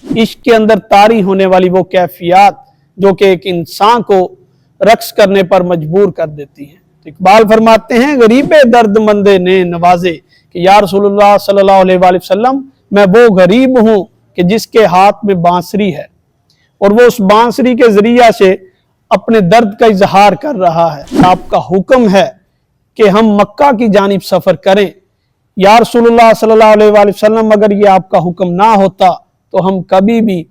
عشق کے اندر طاری ہونے والی وہ کیفیات جو کہ ایک انسان کو رقص کرنے پر مجبور کر دیتی ہیں۔ تو اقبال فرماتے ہیں غریب درد مندے نے نوازے کہ یا رسول اللہ صلی اللہ علیہ وآلہ وسلم میں وہ غریب ہوں کہ جس کے ہاتھ میں بانسری ہے اور وہ اس بانسری کے ذریعہ سے اپنے درد کا اظہار کر رہا ہے۔ آپ کا حکم ہے کہ ہم مکہ کی جانب سفر کریں۔ یا رسول اللہ صلی اللہ علیہ وآلہ وسلم اگر یہ آپ کا حکم نہ ہوتا تو ہم کبھی بھی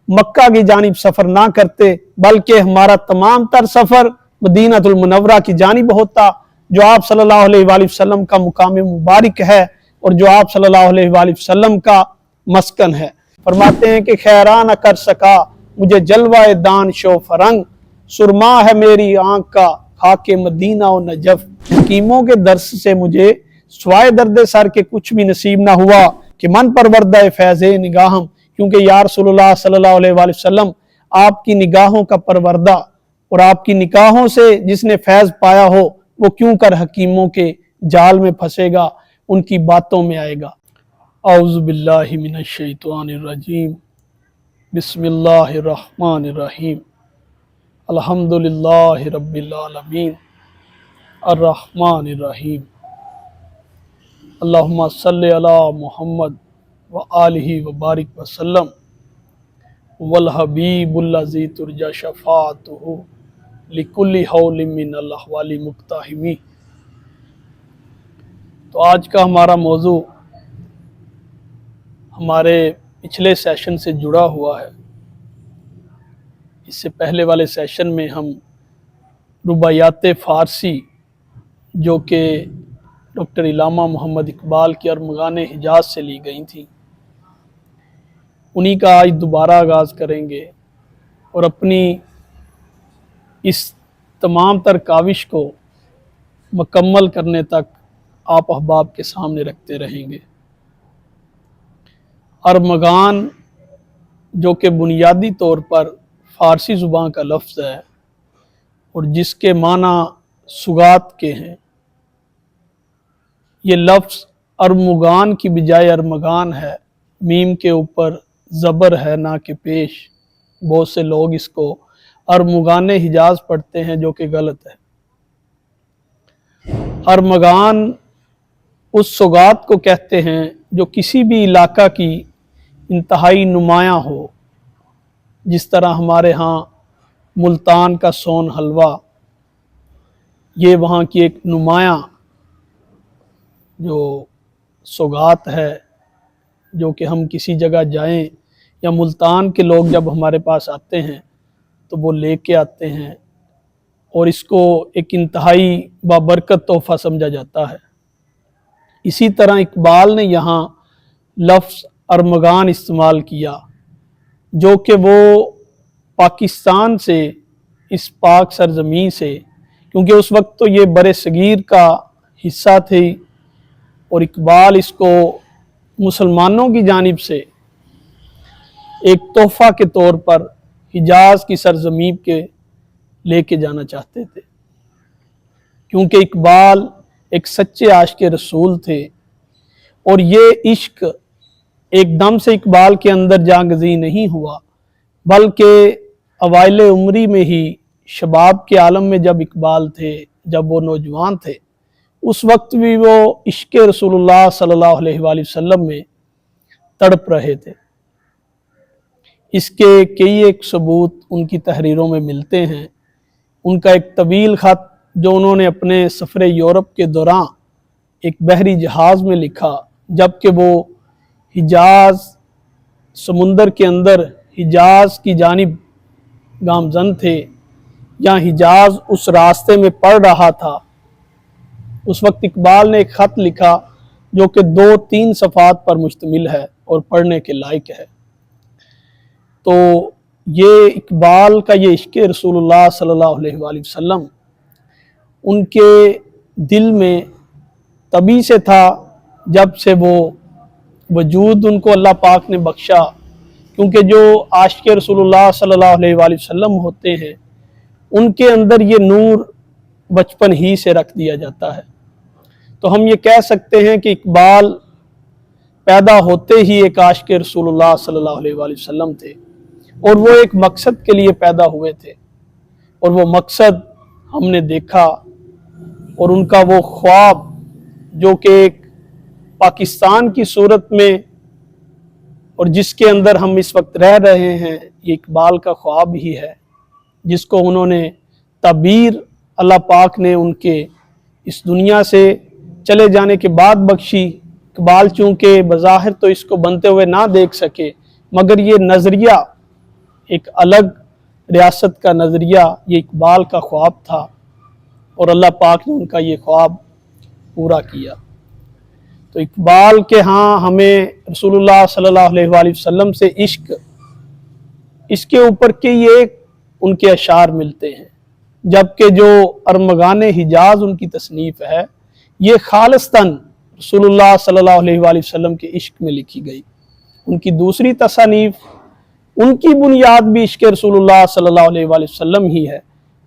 مکہ کی جانب سفر نہ کرتے، بلکہ ہمارا تمام تر سفر مدینہ المنورہ کی جانب ہوتا، جو آپ صلی اللہ علیہ وآلہ وسلم کا مقام مبارک ہے اور جو آپ صلی اللہ علیہ وآلہ وسلم کا مسکن ہے۔ فرماتے ہیں کہ خیرہ نہ کر سکا مجھے جلوہ دان شو فرنگ، سرما ہے میری آنکھ کا خاک مدینہ و نجف۔ حکیموں کے درس سے مجھے سوائے درد سر کے کچھ بھی نصیب نہ ہوا کہ من پروردہ فیض نگاہم، کیونکہ یا رسول اللہ صلی اللہ علیہ وآلہ وسلم آپ کی نگاہوں کا پروردہ، اور آپ کی نگاہوں سے جس نے فیض پایا ہو وہ کیوں کر حکیموں کے جال میں پھنسے گا، ان کی باتوں میں آئے گا۔ اعوذ باللہ من الشیطان الرجیم، بسم اللہ الرحمن الرحیم، الحمدللہ رب العالمین، الرحمن الرحیم، اللہم صلی علی محمد وآلہ وبارک وسلم، والحبیب الذی ترجی شفاعتہ لکل حول من الاحوال مقتحمی۔ تو آج کا ہمارا موضوع ہمارے پچھلے سیشن سے جڑا ہوا ہے۔ اس سے پہلے والے سیشن میں ہم رباعیات فارسی جو کہ ڈاکٹر علامہ محمد اقبال کی ارمغان حجاز سے لی گئی تھیں، انہی کا آج دوبارہ آغاز کریں گے اور اپنی اس تمام تر کاوش کو مکمل کرنے تک آپ احباب کے سامنے رکھتے رہیں گے۔ ارمغان جو کہ بنیادی طور پر فارسی زبان کا لفظ ہے اور جس کے معنی سوغات کے ہیں، یہ لفظ ارمغان کی بجائے ارمغان ہے، میم کے اوپر زبر ہے نہ کہ پیش۔ بہت سے لوگ اس کو ارمغان حجاز پڑھتے ہیں جو کہ غلط ہے۔ ارمغان اس سوغات کو کہتے ہیں جو کسی بھی علاقہ کی انتہائی نمایاں ہو، جس طرح ہمارے ہاں ملتان کا سون حلوہ، یہ وہاں کی ایک نمایاں جو سوغات ہے، جو کہ ہم کسی جگہ جائیں یا ملتان کے لوگ جب ہمارے پاس آتے ہیں تو وہ لے کے آتے ہیں اور اس کو ایک انتہائی بابرکت تحفہ سمجھا جاتا ہے۔ اسی طرح اقبال نے یہاں لفظ ارمغان استعمال کیا، جو کہ وہ پاکستان سے، اس پاک سرزمین سے، کیونکہ اس وقت تو یہ بر صغیر کا حصہ تھی اور اقبال اس کو مسلمانوں کی جانب سے ایک تحفہ کے طور پر حجاز کی سرزمین کے لے کے جانا چاہتے تھے، کیونکہ اقبال ایک سچے عاشق رسول تھے اور یہ عشق ایک دم سے اقبال کے اندر جاگزی نہیں ہوا، بلکہ اوائل عمری میں ہی شباب کے عالم میں جب اقبال تھے، جب وہ نوجوان تھے، اس وقت بھی وہ عشق رسول اللہ صلی اللہ علیہ وآلہ وسلم میں تڑپ رہے تھے۔ اس کے کئی ایک ثبوت ان کی تحریروں میں ملتے ہیں۔ ان کا ایک طویل خط جو انہوں نے اپنے سفر یورپ کے دوران ایک بحری جہاز میں لکھا، جبکہ وہ حجاز سمندر کے اندر حجاز کی جانب گامزن تھے، یا حجاز اس راستے میں پڑ رہا تھا، اس وقت اقبال نے ایک خط لکھا جو کہ 2-3 صفحات پر مشتمل ہے اور پڑھنے کے لائق ہے۔ تو یہ اقبال کا یہ عشق رسول اللہ صلی اللہ علیہ وآلہ وسلم ان کے دل میں تبھی سے تھا جب سے وہ وجود ان کو اللہ پاک نے بخشا، کیونکہ جو عاشق رسول اللہ صلی اللہ علیہ وآلہ وسلم ہوتے ہیں ان کے اندر یہ نور بچپن ہی سے رکھ دیا جاتا ہے۔ تو ہم یہ کہہ سکتے ہیں کہ اقبال پیدا ہوتے ہی ایک عاشق رسول اللہ صلی اللہ علیہ وآلہ وسلم تھے، اور وہ ایک مقصد کے لیے پیدا ہوئے تھے، اور وہ مقصد ہم نے دیکھا، اور ان کا وہ خواب جو کہ ایک پاکستان کی صورت میں اور جس کے اندر ہم اس وقت رہ رہے ہیں، یہ اقبال کا خواب ہی ہے، جس کو انہوں نے تعبیر اللہ پاک نے ان کے اس دنیا سے چلے جانے کے بعد بخشی۔ اقبال چونکہ بظاہر تو اس کو بنتے ہوئے نہ دیکھ سکے، مگر یہ نظریہ ایک الگ ریاست کا نظریہ، یہ اقبال کا خواب تھا، اور اللہ پاک نے ان کا یہ خواب پورا کیا۔ تو اقبال کے ہاں ہمیں رسول اللہ صلی اللہ علیہ وآلہ وسلم سے عشق، اس کے اوپر کے یہ ان کے اشعار ملتے ہیں، جبکہ جو ارمغان حجاز ان کی تصنیف ہے، یہ خالصتاً رسول اللہ صلی اللہ علیہ وآلہ وسلم کے عشق میں لکھی گئی۔ ان کی دوسری تصانیف، ان کی بنیاد بھی عشق رسول اللہ صلی اللہ علیہ وآلہ وسلم ہی ہے،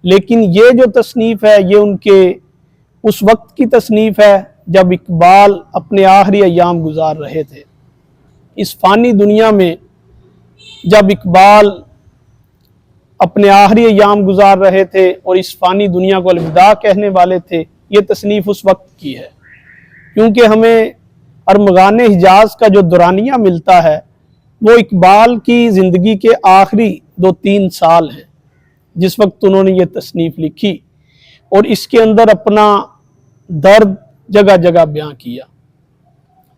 لیکن یہ جو تصنیف ہے یہ ان کے اس وقت کی تصنیف ہے جب اقبال اپنے آخری ایام گزار رہے تھے اس فانی دنیا میں۔ جب اقبال اپنے آخری ایام گزار رہے تھے اور اس فانی دنیا کو الوداع کہنے والے تھے، یہ تصنیف اس وقت کی ہے، کیونکہ ہمیں ارمغان حجاز کا جو دورانیہ ملتا ہے وہ اقبال کی زندگی کے آخری 2-3 سال ہیں جس وقت انہوں نے یہ تصنیف لکھی، اور اس کے اندر اپنا درد جگہ جگہ بیان کیا۔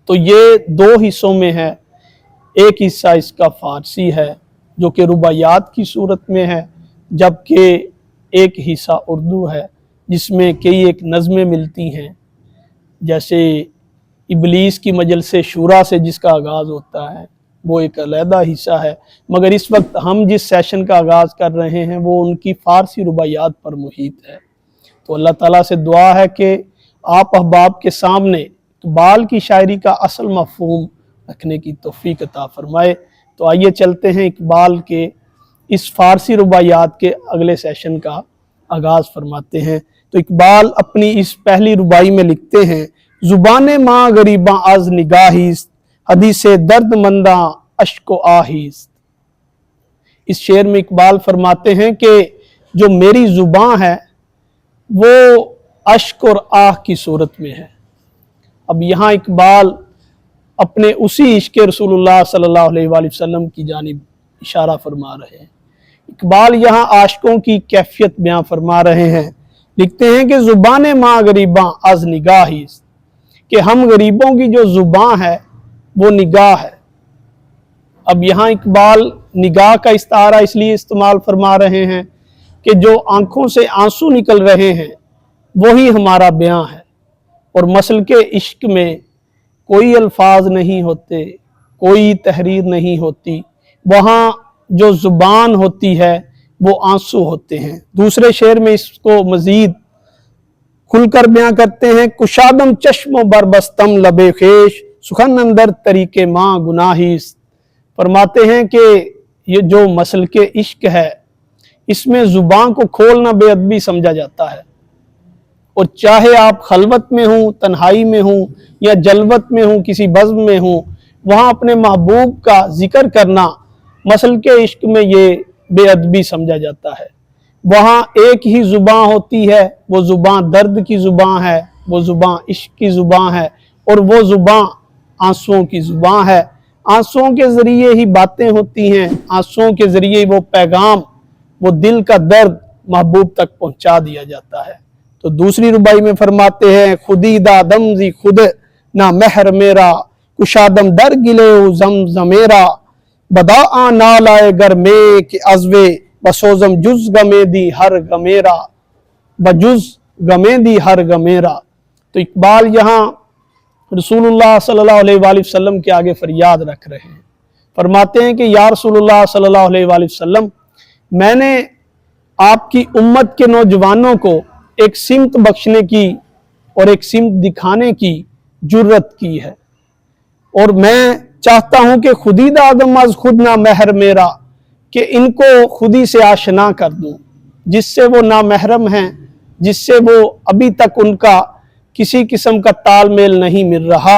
تو یہ 2 حصوں میں ہے، ایک حصہ اس کا فارسی ہے جو کہ رباعیات کی صورت میں ہے، جبکہ ایک حصہ اردو ہے جس میں کئی ایک نظمیں ملتی ہیں، جیسے ابلیس کی مجلس شورا سے جس کا آغاز ہوتا ہے وہ ایک علیحدہ حصہ ہے، مگر اس وقت ہم جس سیشن کا آغاز کر رہے ہیں وہ ان کی فارسی رباعیات پر محیط ہے۔ تو اللہ تعالیٰ سے دعا ہے کہ آپ احباب کے سامنے اقبال کی شاعری کا اصل مفہوم رکھنے کی توفیق عطا فرمائے۔ تو آئیے چلتے ہیں اقبال کے اس فارسی رباعیات کے اگلے سیشن کا آغاز فرماتے ہیں۔ تو اقبال اپنی اس پہلی رباعی میں لکھتے ہیں: زبان ماں غریباں از نگاہیست، حدیث درد منداں اشک و آہیست۔ اس شعر میں اقبال فرماتے ہیں کہ جو میری زبان ہے وہ اشک اور آہ کی صورت میں ہے۔ اب یہاں اقبال اپنے اسی عشق رسول اللہ صلی اللہ علیہ وآلہ وسلم کی جانب اشارہ فرما رہے ہیں۔ اقبال یہاں عاشقوں کی کیفیت بیان فرما رہے ہیں، لکھتے ہیں کہ زبان ماں غریباں از نگاہیست، کہ ہم غریبوں کی جو زبان ہے وہ نگاہ ہے۔ اب یہاں اقبال نگاہ کا استعارہ اس لیے استعمال فرما رہے ہیں کہ جو آنکھوں سے آنسو نکل رہے ہیں وہی ہمارا بیان ہے، اور مسلک عشق میں کوئی الفاظ نہیں ہوتے، کوئی تحریر نہیں ہوتی، وہاں جو زبان ہوتی ہے وہ آنسو ہوتے ہیں۔ دوسرے شعر میں اس کو مزید کھل کر بیان کرتے ہیں: کشادم چشم و بربستم لب خیش، سخن اندر طریق ماں گناہیست۔ فرماتے ہیں کہ یہ جو مسلک عشق ہے اس میں زبان کو کھولنا بے ادبی سمجھا جاتا ہے، اور چاہے آپ خلوت میں ہوں، تنہائی میں ہوں یا جلوت میں ہوں، کسی بزم میں ہوں، وہاں اپنے محبوب کا ذکر کرنا مسلک عشق میں یہ بے ادبی سمجھا جاتا ہے۔ وہاں ایک ہی زبان ہوتی ہے، وہ زبان درد کی زبان ہے، وہ زبان عشق کی زبان ہے، اور وہ زبان آنسوؤں کی زبان ہے۔ آنسوؤں کے ذریعے ہی باتیں ہوتی ہیں، آنسوؤں کے ذریعے وہ پیغام، وہ دل کا درد محبوب تک پہنچا دیا جاتا ہے۔ تو دوسری رباعی میں فرماتے ہیں: خودی دا دم زی خود نہ مہر میرا، کشادم در گلے زم میرا، بدا آ نال آئے گر میں کہ ازوے، بسوزم جز گمے دی ہر گمیرا، بجز گمے دی ہر گمیرا۔ تو اقبال یہاں رسول اللہ صلی اللہ علیہ وآلہ وسلم کے آگے فریاد رکھ رہے ہیں، فرماتے ہیں کہ یا رسول اللہ صلی اللہ علیہ وآلہ وسلم، میں نے آپ کی امت کے نوجوانوں کو ایک سمت بخشنے کی اور ایک سمت دکھانے کی جرت کی ہے، اور میں چاہتا ہوں کہ خودی دا آدم از خود نہ مہر میرا، کہ ان کو خودی سے آشنا کر دوں جس سے وہ نامحرم ہیں، جس سے وہ ابھی تک ان کا کسی قسم کا تال میل نہیں مل رہا،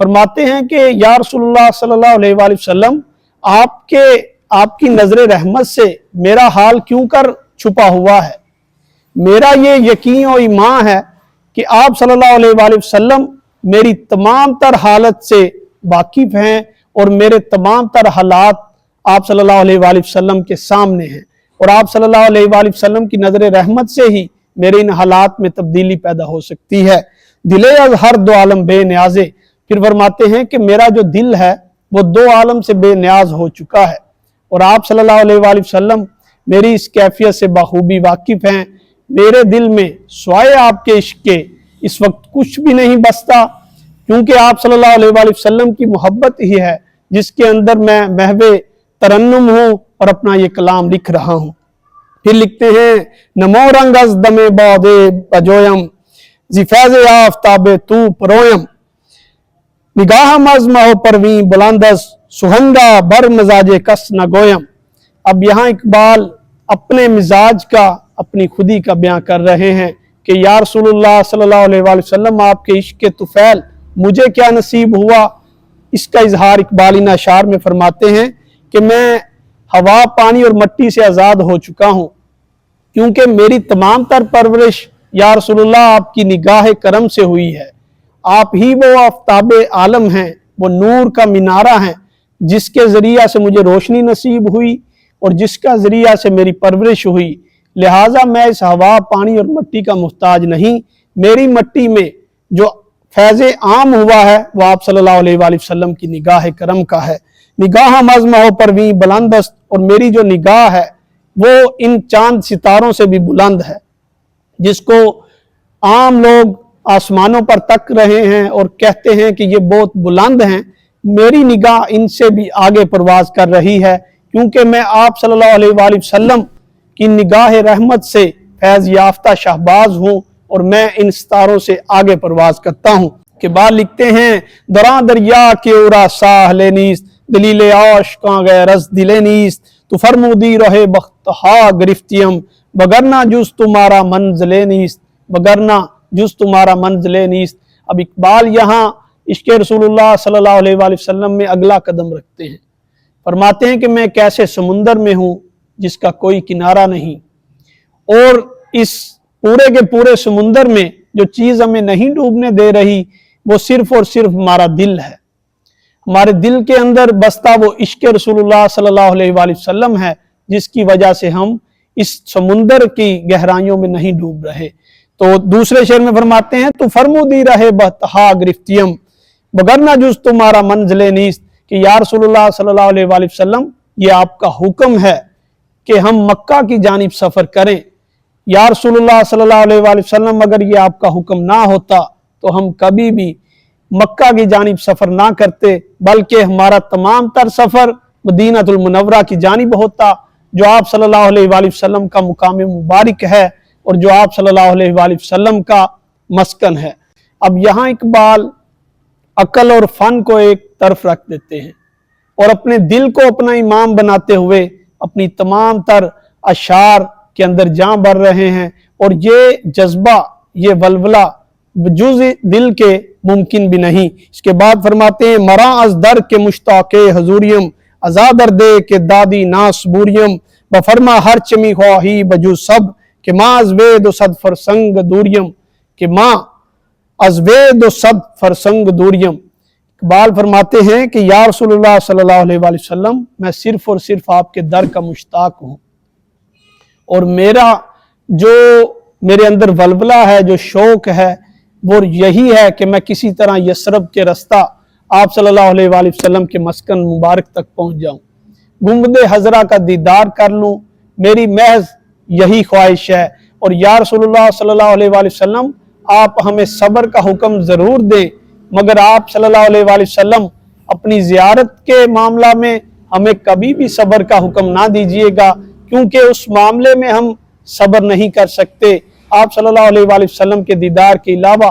فرماتے ہیں کہ یا رسول اللہ صلی اللہ علیہ وآلہ وسلم آپ کی نظر رحمت سے میرا حال کیوں کر چھپا ہوا ہے؟ میرا یہ یقین و ایمان ہے کہ آپ صلی اللہ علیہ وآلہ وسلم میری تمام تر حالت سے واقف ہیں اور میرے تمام تر حالات آپ صلی اللہ علیہ وآلہ وسلم کے سامنے ہیں، اور آپ صلی اللہ علیہ وآلہ وسلم کی نظر رحمت سے ہی میرے ان حالات میں تبدیلی پیدا ہو سکتی ہے۔ دلے از ہر دو عالم بے نیازے، پھر فرماتے ہیں کہ میرا جو دل ہے وہ دو عالم سے بے نیاز ہو چکا ہے، اور آپ صلی اللہ علیہ وآلہ وسلم میری اس کیفیت سے بخوبی واقف ہیں۔ میرے دل میں سوائے آپ کے عشق کے اس وقت کچھ بھی نہیں بستا، کیونکہ آپ صلی اللہ علیہ وآلہ وسلم کی محبت ہی ہے جس کے اندر میں محو ترنم ہوں اور اپنا یہ کلام لکھ رہا ہوں۔ پھر لکھتے ہیں نمو رنگ از دم باد بجویم زی فیض آفتاب تو پرویم، نگاہ مزمہ پروین بلندس سہنگا بر مزاج کس نہ گویم۔ اب یہاں اقبال اپنے مزاج کا، اپنی خودی کا بیان کر رہے ہیں کہ یا رسول اللہ صلی اللہ علیہ وآلہ وسلم آپ کے عشق طفیل مجھے کیا نصیب ہوا۔ اس کا اظہار اقبال ان اشعار میں فرماتے ہیں کہ میں ہوا، پانی اور مٹی سے آزاد ہو چکا ہوں، کیونکہ میری تمام تر پرورش یا رسول اللہ آپ کی نگاہ کرم سے ہوئی ہے۔ آپ ہی وہ آفتاب عالم ہیں، وہ نور کا مینارہ ہیں جس کے ذریعہ سے مجھے روشنی نصیب ہوئی اور جس کا ذریعہ سے میری پرورش ہوئی، لہٰذا میں اس ہوا، پانی اور مٹی کا محتاج نہیں۔ میری مٹی میں جو فیض عام ہوا ہے وہ آپ صلی اللہ علیہ وآلہ وسلم کی نگاہ کرم کا ہے۔ نگاہ مزمہ پروین بلندست، اور میری جو نگاہ ہے وہ ان چاند ستاروں سے بھی بلند ہے، جس کو عام لوگ آسمانوں پر تک رہے ہیں اور کہتے ہیں کہ یہ بہت بلند ہیں، میری نگاہ ان سے بھی آگے پرواز کر رہی ہے، کیونکہ میں آپ صلی اللہ علیہ وآلہ وسلم کی نگاہ رحمت سے فیض یافتہ شہباز ہوں، اور میں ان ستاروں سے آگے پرواز کرتا ہوں۔ کہ بعد لکھتے ہیں دراں دریا کے اورا ساحل نیست، دلیل عاشقاں غیرز دل نیست، تو فرمودی رہے بختہا گرفتیم، وگرنہ جز تمہارا منزل نیست، وگرنہ جز تمہارا منزل نیست۔ اب اقبال یہاں عشق رسول اللہ صلی اللہ علیہ وآلہ وسلم میں اگلا قدم رکھتے ہیں، فرماتے ہیں کہ میں ایک ایسے سمندر میں ہوں جس کا کوئی کنارہ نہیں، اور اس پورے کے پورے سمندر میں جو چیز ہمیں نہیں ڈوبنے دے رہی وہ صرف اور صرف ہمارا دل ہے۔ ہمارے دل کے اندر بستا وہ عشق رسول اللہ صلی اللہ علیہ وآلہ وسلم ہے جس کی وجہ سے ہم اس سمندر کی گہرائیوں میں نہیں ڈوب رہے۔ تو دوسرے شعر میں فرماتے ہیں تو فرمودی رہے بہتہا گرفتیم، وگرنہ جز تمہارا منزل نیست، کہ یا رسول اللہ صلی اللہ علیہ وآلہ وسلم یہ آپ کا حکم ہے کہ ہم مکہ کی جانب سفر کریں۔ یا رسول اللہ صلی اللہ علیہ وآلہ وسلم اگر یہ آپ کا حکم نہ ہوتا تو ہم کبھی بھی مکہ کی جانب سفر نہ کرتے، بلکہ ہمارا تمام تر سفر مدینہ المنورہ کی جانب ہوتا، جو آپ صلی اللہ علیہ وآلہ وسلم کا مقام مبارک ہے اور جو آپ صلی اللہ علیہ وآلہ وسلم کا مسکن ہے۔ اب یہاں اقبال عقل اور فن کو ایک طرف رکھ دیتے ہیں اور اپنے دل کو اپنا امام بناتے ہوئے اپنی تمام تر اشعار کے اندر جان بھر رہے ہیں، اور یہ جذبہ، یہ ولولہ جز دل کے ممکن بھی نہیں۔ اس کے بعد فرماتے ہیں مراں از در کے مشتاق حضوریم، ازادر دے کے دادی ناس بوریم، بفرما ہر چمی خواہی بجو سب، کہ ماں از وید و صد فرسنگ دوریم، کہ ماں از وید و صد فرسنگ دوریم۔ اقبال فرماتے ہیں کہ یا رسول اللہ صلی اللہ علیہ وآلہ وسلم میں صرف اور صرف آپ کے در کا مشتاق ہوں، اور میرا جو میرے اندر ولولہ ہے، جو شوق ہے، وہ یہی ہے کہ میں کسی طرح یثرب کے رستہ آپ صلی اللہ علیہ وآلہ وسلم کے مسکن مبارک تک پہنچ جاؤں، گنبد حضرہ کا دیدار کر لوں، میری محض یہی خواہش ہے۔ اور یا رسول اللہ صلی اللہ علیہ وآلہ وسلم آپ ہمیں صبر کا حکم ضرور دیں، مگر آپ صلی اللہ علیہ وآلہ وسلم اپنی زیارت کے معاملہ میں ہمیں کبھی بھی صبر کا حکم نہ دیجیے گا، کیونکہ اس معاملے میں ہم صبر نہیں کر سکتے۔ آپ صلی اللہ علیہ وآلہ وسلم کے دیدار کے علاوہ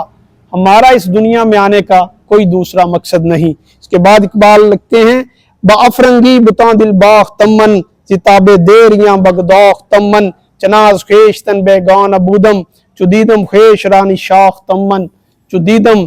ہمارا اس دنیا میں آنے کا کوئی دوسرا مقصد نہیں۔ اس کے بعد اقبال لکھتے ہیں بافرنگی بتاں دل باغ تمن، زتاب دیریاں بگداغ تمن، چناز خیش تن بیگان بودم، چدیدم خیش رانی شاخ تمن، چدیدم